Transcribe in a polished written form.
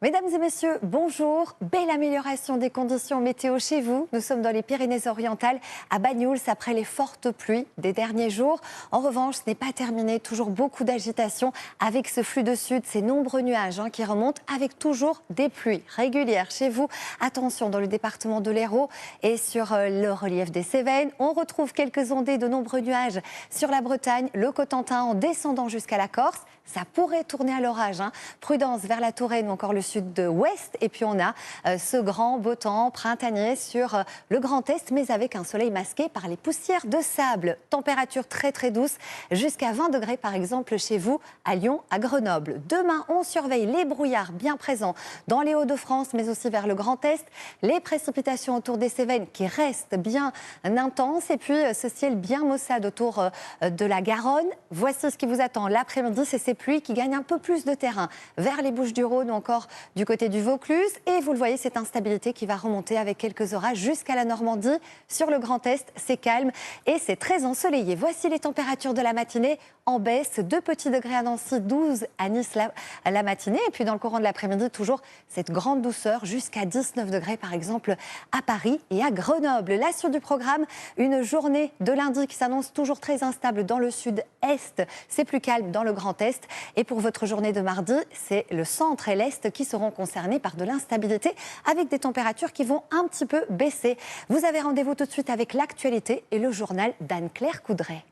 Mesdames et messieurs, bonjour. Belle amélioration des conditions météo chez vous. Nous sommes dans les Pyrénées-Orientales, à Banyuls, après les fortes pluies des derniers jours. En revanche, ce n'est pas terminé. Toujours beaucoup d'agitation avec ce flux de sud, ces nombreux nuages qui remontent avec toujours des pluies régulières chez vous. Attention, dans le département de l'Hérault et sur le relief des Cévennes, on retrouve quelques ondées de nombreux nuages sur la Bretagne, le Cotentin en descendant jusqu'à la Corse. Ça pourrait tourner à l'orage. Prudence vers la Touraine ou encore le sud-ouest. Et puis on a ce grand beau temps printanier sur le Grand Est, mais avec un soleil masqué par les poussières de sable. Température très très douce, jusqu'à 20 degrés par exemple chez vous, à Lyon, à Grenoble. Demain, on surveille les brouillards bien présents dans les Hauts-de-France, mais aussi vers le Grand Est. Les précipitations autour des Cévennes qui restent bien intenses. Et puis ce ciel bien maussade autour de la Garonne. Voici ce qui vous attend l'après-midi, c'est ces pluies qui gagnent un peu plus de terrain vers les Bouches-du-Rhône ou encore du côté du Vaucluse. Et vous le voyez, cette instabilité qui va remonter avec quelques orages jusqu'à la Normandie. Sur le Grand Est, c'est calme et c'est très ensoleillé. Voici les températures de la matinée en baisse. 2 petits degrés à Nancy, 12 à Nice la matinée. Et puis dans le courant de l'après-midi, toujours cette grande douceur jusqu'à 19 degrés par exemple à Paris et à Grenoble. La suite du programme, une journée de lundi qui s'annonce toujours très instable dans le sud-est. C'est plus calme dans le Grand Est. Et pour votre journée de mardi, c'est le centre et l'est qui seront concernés par de l'instabilité avec des températures qui vont un petit peu baisser. Vous avez rendez-vous tout de suite avec l'actualité et le journal d'Anne-Claire Coudray.